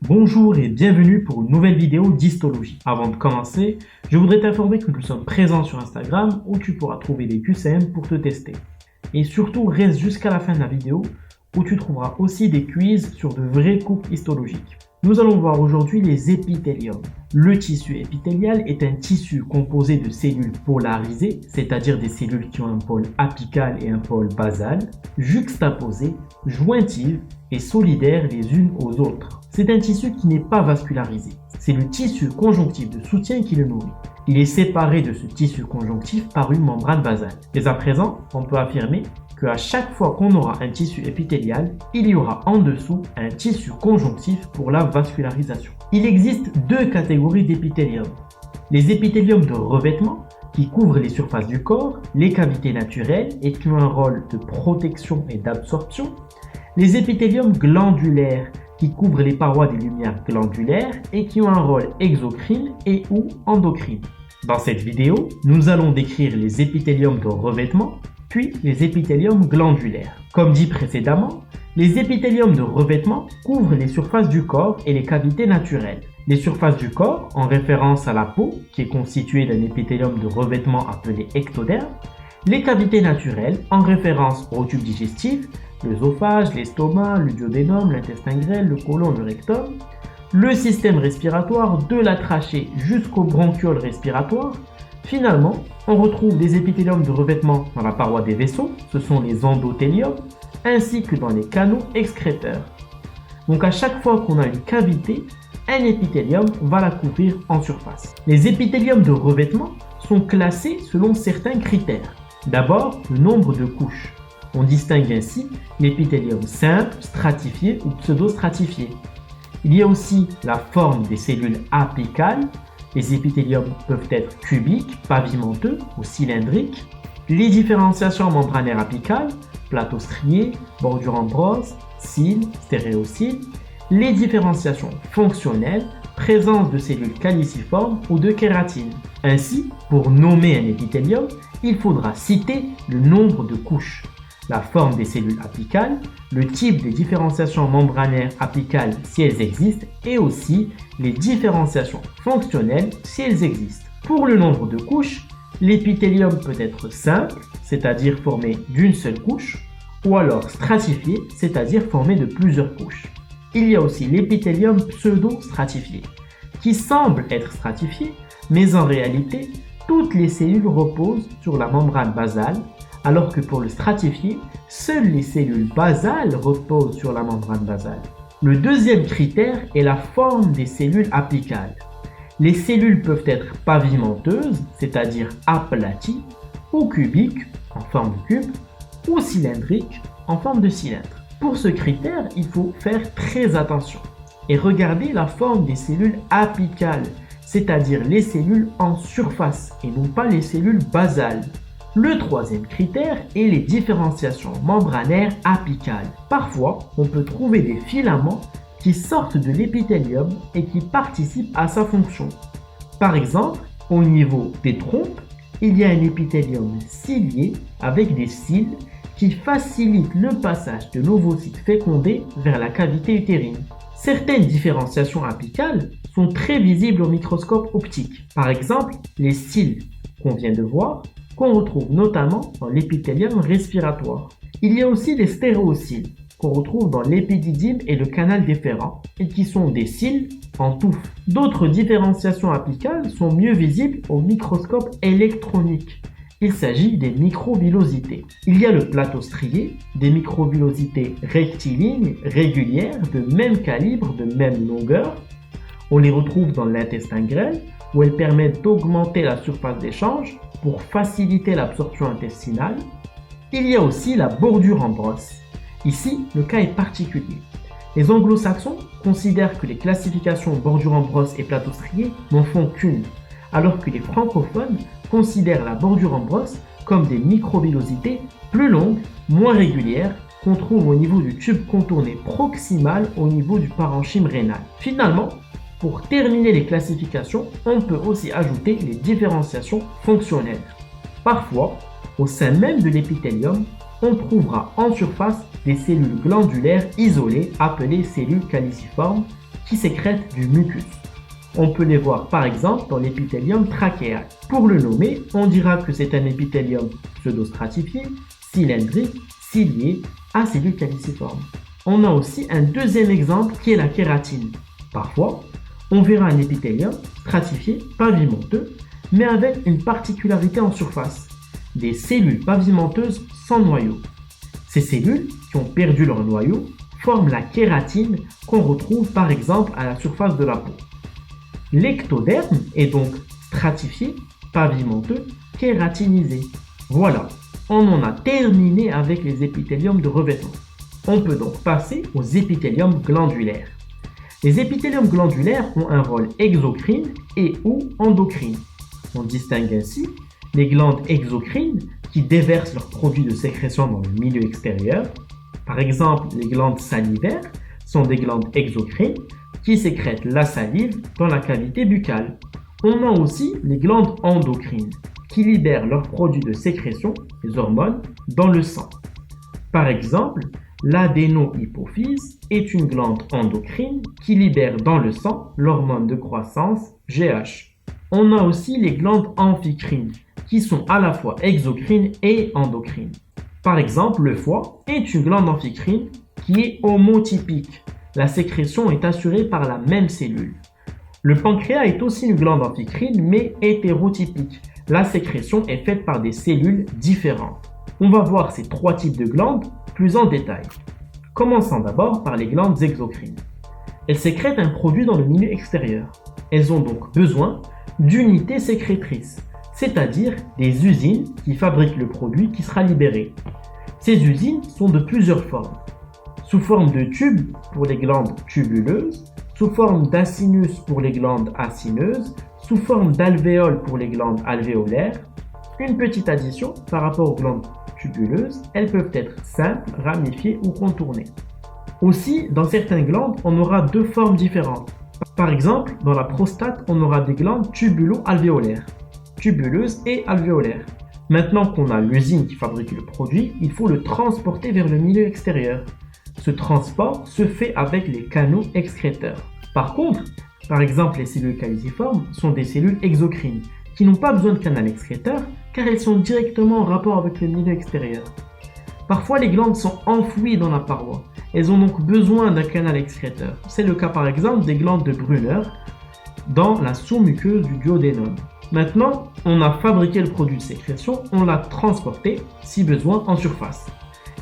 Bonjour et bienvenue pour une nouvelle vidéo d'histologie. Avant de commencer, je voudrais t'informer que nous sommes présents sur Instagram où tu pourras trouver des QCM pour te tester. Et surtout, reste jusqu'à la fin de la vidéo où tu trouveras aussi des quiz sur de vrais couples histologiques. Nous allons voir aujourd'hui les épithéliums. Le tissu épithélial est un tissu composé de cellules polarisées, c'est-à-dire des cellules qui ont un pôle apical et un pôle basal, juxtaposées, jointives et solidaires les unes aux autres. C'est un tissu qui n'est pas vascularisé. C'est le tissu conjonctif de soutien qui le nourrit. Il est séparé de ce tissu conjonctif par une membrane basale. Mais à présent, on peut affirmer qu'à chaque fois qu'on aura un tissu épithélial, il y aura en dessous un tissu conjonctif pour la vascularisation. Il existe deux catégories d'épithélium. Les épithéliums de revêtement, qui couvrent les surfaces du corps, les cavités naturelles et qui ont un rôle de protection et d'absorption. Les épithéliums glandulaires, qui couvrent les parois des lumières glandulaires et qui ont un rôle exocrine et ou endocrine. Dans cette vidéo, nous allons décrire les épithéliums de revêtement, puis les épithéliums glandulaires. Comme dit précédemment, les épithéliums de revêtement couvrent les surfaces du corps et les cavités naturelles. Les surfaces du corps, en référence à la peau, qui est constituée d'un épithélium de revêtement appelé ectoderme, les cavités naturelles, en référence au tube digestif, l'œsophage, l'estomac, le duodénum, l'intestin grêle, le côlon, le rectum, le système respiratoire de la trachée jusqu'aux bronchioles respiratoires. Finalement, on retrouve des épithéliums de revêtement dans la paroi des vaisseaux, ce sont les endothéliums, ainsi que dans les canaux excréteurs. Donc à chaque fois qu'on a une cavité, un épithélium va la couvrir en surface. Les épithéliums de revêtement sont classés selon certains critères. D'abord, le nombre de couches. On distingue ainsi l'épithélium simple, stratifié ou pseudostratifié. Il y a aussi la forme des cellules apicales. Les épithéliums peuvent être cubiques, pavimenteux ou cylindriques. Les différenciations membranaires apicales, plateau strié, bordure en brosse, cils, stéréocils. Les différenciations fonctionnelles, présence de cellules caliciformes ou de kératine. Ainsi, pour nommer un épithélium, il faudra citer le nombre de couches, la forme des cellules apicales, le type des différenciations membranaires apicales si elles existent et aussi les différenciations fonctionnelles si elles existent. Pour le nombre de couches, l'épithélium peut être simple, c'est-à-dire formé d'une seule couche, ou alors stratifié, c'est-à-dire formé de plusieurs couches. Il y a aussi l'épithélium pseudo-stratifié, qui semble être stratifié, mais en réalité, toutes les cellules reposent sur la membrane basale, alors que pour le stratifié, seules les cellules basales reposent sur la membrane basale. Le deuxième critère est la forme des cellules apicales. Les cellules peuvent être pavimenteuses, c'est-à-dire aplaties, ou cubiques, en forme de cube, ou cylindriques, en forme de cylindre. Pour ce critère, il faut faire très attention et regarder la forme des cellules apicales, c'est-à-dire les cellules en surface et non pas les cellules basales. Le troisième critère est les différenciations membranaires apicales. Parfois, on peut trouver des filaments qui sortent de l'épithélium et qui participent à sa fonction. Par exemple, au niveau des trompes, il y a un épithélium cilié avec des cils qui facilitent le passage de l'ovocyte fécondé vers la cavité utérine. Certaines différenciations apicales sont très visibles au microscope optique. Par exemple, les cils qu'on vient de voir, qu'on retrouve notamment dans l'épithélium respiratoire. Il y a aussi les stéréocils qu'on retrouve dans l'épididyme et le canal déférent et qui sont des cils en touffe. D'autres différenciations apicales sont mieux visibles au microscope électronique. Il s'agit des microvillosités. Il y a le plateau strié, des microvillosités rectilignes, régulières, de même calibre, de même longueur. On les retrouve dans l'intestin grêle, où elles permettent d'augmenter la surface d'échange pour faciliter l'absorption intestinale. Il y a aussi la bordure en brosse. Ici, le cas est particulier. Les anglo-saxons considèrent que les classifications bordure en brosse et plateau strié n'en font qu'une, alors que les francophones considèrent la bordure en brosse comme des microvillosités plus longues, moins régulières, qu'on trouve au niveau du tube contourné proximal au niveau du parenchyme rénal. Finalement, pour terminer les classifications, on peut aussi ajouter les différenciations fonctionnelles. Parfois, au sein même de l'épithélium, on trouvera en surface des cellules glandulaires isolées appelées cellules caliciformes qui sécrètent du mucus. On peut les voir par exemple dans l'épithélium trachéal. Pour le nommer, on dira que c'est un épithélium pseudostratifié, cylindrique, cilié, à cellules caliciformes. On a aussi un deuxième exemple qui est la kératine. Parfois, on verra un épithélium stratifié, pavimenteux, mais avec une particularité en surface, des cellules pavimenteuses sans noyau. Ces cellules, qui ont perdu leur noyau, forment la kératine qu'on retrouve par exemple à la surface de la peau. L'ectoderme est donc stratifié, pavimenteux, kératinisé. Voilà, on en a terminé avec les épithéliums de revêtement. On peut donc passer aux épithéliums glandulaires. Les épithéliums glandulaires ont un rôle exocrine et ou endocrine. On distingue ainsi les glandes exocrines qui déversent leurs produits de sécrétion dans le milieu extérieur. Par exemple, les glandes salivaires sont des glandes exocrines qui sécrètent la salive dans la cavité buccale. On a aussi les glandes endocrines qui libèrent leurs produits de sécrétion, les hormones, dans le sang. Par exemple, l'adénohypophyse est une glande endocrine qui libère dans le sang l'hormone de croissance GH. On a aussi les glandes amphicrines qui sont à la fois exocrines et endocrines. Par exemple, le foie est une glande amphicrine qui est homotypique. La sécrétion est assurée par la même cellule. Le pancréas est aussi une glande amphicrine mais hétérotypique. La sécrétion est faite par des cellules différentes. On va voir ces trois types de glandes plus en détail. Commençons d'abord par les glandes exocrines. Elles sécrètent un produit dans le milieu extérieur. Elles ont donc besoin d'unités sécrétrices, c'est-à-dire des usines qui fabriquent le produit qui sera libéré. Ces usines sont de plusieurs formes. Sous forme de tubes pour les glandes tubuleuses, sous forme d'acinus pour les glandes acineuses, sous forme d'alvéoles pour les glandes alvéolaires. Une petite addition par rapport aux glandes tubuleuses, elles peuvent être simples, ramifiées ou contournées. Aussi, dans certaines glandes, on aura deux formes différentes. Par exemple, dans la prostate, on aura des glandes tubulo-alvéolaires, tubuleuses et alvéolaires. Maintenant qu'on a l'usine qui fabrique le produit, il faut le transporter vers le milieu extérieur. Ce transport se fait avec les canaux excréteurs. Par contre, par exemple, les cellules caliciformes sont des cellules exocrines qui n'ont pas besoin de canal excréteur car elles sont directement en rapport avec le milieu extérieur. Parfois, les glandes sont enfouies dans la paroi. Elles ont donc besoin d'un canal excréteur. C'est le cas par exemple des glandes de Brunner dans la sous-muqueuse du duodénum. Maintenant, on a fabriqué le produit de sécrétion, on l'a transporté, si besoin, en surface.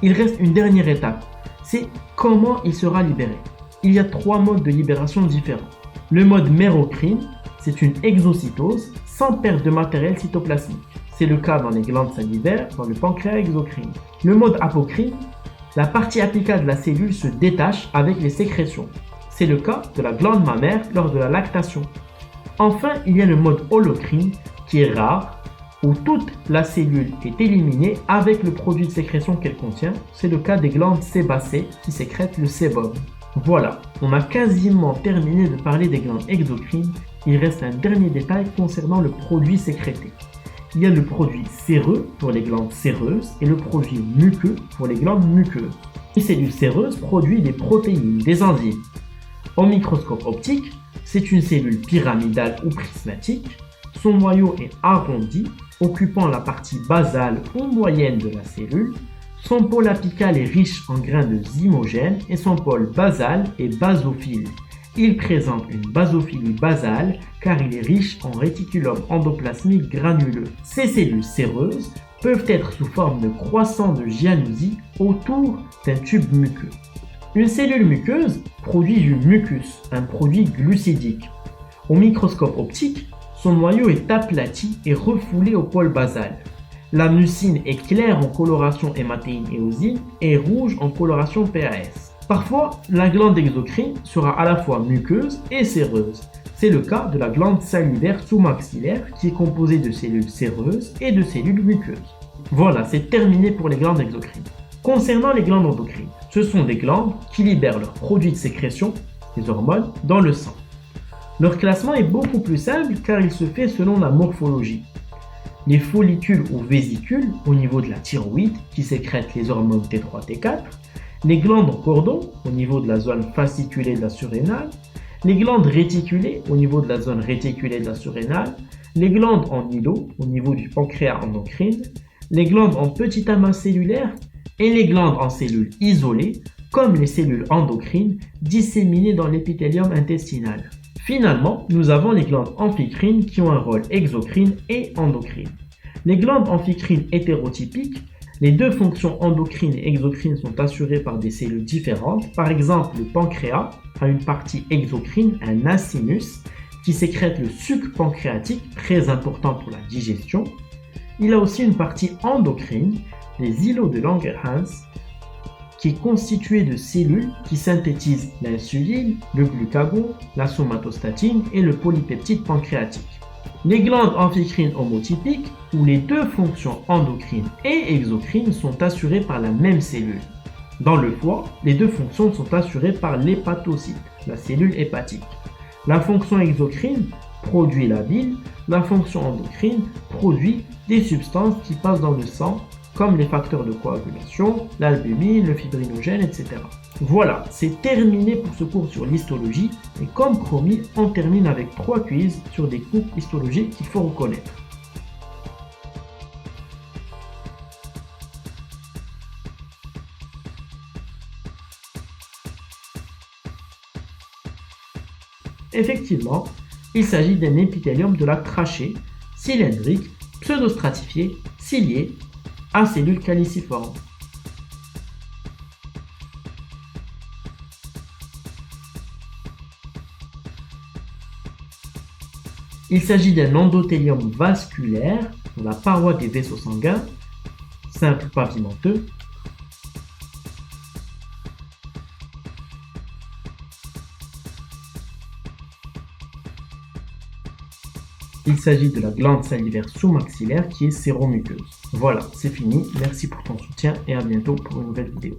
Il reste une dernière étape, c'est comment il sera libéré. Il y a trois modes de libération différents. Le mode mérocrine, c'est une exocytose sans perte de matériel cytoplasmique. C'est le cas dans les glandes salivaires, dans le pancréas exocrine. Le mode apocrine, la partie apicale de la cellule se détache avec les sécrétions. C'est le cas de la glande mammaire lors de la lactation. Enfin, il y a le mode holocrine qui est rare, où toute la cellule est éliminée avec le produit de sécrétion qu'elle contient. C'est le cas des glandes sébacées qui sécrètent le sébum. Voilà, on a quasiment terminé de parler des glandes exocrines. Il reste un dernier détail concernant le produit sécrété. Il y a le produit séreux pour les glandes séreuses et le produit muqueux pour les glandes muqueuses. Les cellules séreuses produisent des protéines, des enzymes. Au microscope optique, c'est une cellule pyramidale ou prismatique. Son noyau est arrondi, occupant la partie basale ou moyenne de la cellule. Son pôle apical est riche en grains de zymogène et son pôle basal est basophile. Il présente une basophilie basale car il est riche en réticulum endoplasmique granuleux. Ces cellules séreuses peuvent être sous forme de croissants de Giannouzi autour d'un tube muqueux. Une cellule muqueuse produit du mucus, un produit glucidique. Au microscope optique, son noyau est aplati et refoulé au pôle basal. La mucine est claire en coloration hématéine-éosine et rouge en coloration PAS. Parfois, la glande exocrine sera à la fois muqueuse et séreuse. C'est le cas de la glande salivaire sous-maxillaire qui est composée de cellules séreuses et de cellules muqueuses. Voilà, c'est terminé pour les glandes exocrines. Concernant les glandes endocrines, ce sont des glandes qui libèrent leurs produits de sécrétion, les hormones, dans le sang. Leur classement est beaucoup plus simple car il se fait selon la morphologie. Les follicules ou vésicules au niveau de la thyroïde qui sécrètent les hormones T3, T4, les glandes en cordon au niveau de la zone fasciculée de la surrénale, les glandes réticulées au niveau de la zone réticulée de la surrénale, les glandes en îlot au niveau du pancréas endocrine, les glandes en petit amas cellulaire et les glandes en cellules isolées, comme les cellules endocrines disséminées dans l'épithélium intestinal. Finalement, nous avons les glandes amphicrines qui ont un rôle exocrine et endocrine. Les glandes amphicrines hétérotypiques, les deux fonctions endocrines et exocrines sont assurées par des cellules différentes. Par exemple, le pancréas a une partie exocrine, un acinus, qui sécrète le suc pancréatique, très important pour la digestion. Il a aussi une partie endocrine, les îlots de Langerhans, qui est constitué de cellules qui synthétisent l'insuline, le glucagon, la somatostatine et le polypeptide pancréatique. Les glandes amphicrines homotypiques, où les deux fonctions endocrines et exocrines sont assurées par la même cellule. Dans le foie, les deux fonctions sont assurées par l'hépatocyte, la cellule hépatique. La fonction exocrine produit la bile, la fonction endocrine produit des substances qui passent dans le sang, comme les facteurs de coagulation, l'albumine, le fibrinogène, etc. Voilà, c'est terminé pour ce cours sur l'histologie, et comme promis, on termine avec 3 quiz sur des coupes histologiques qu'il faut reconnaître. Effectivement, il s'agit d'un épithélium de la trachée, cylindrique, pseudostratifié, cilié, à cellules caliciformes. Il s'agit d'un endothélium vasculaire dans la paroi des vaisseaux sanguins, simple pavimenteux. Il s'agit de la glande salivaire sous-maxillaire qui est séromuqueuse. Voilà, c'est fini. Merci pour ton soutien et à bientôt pour une nouvelle vidéo.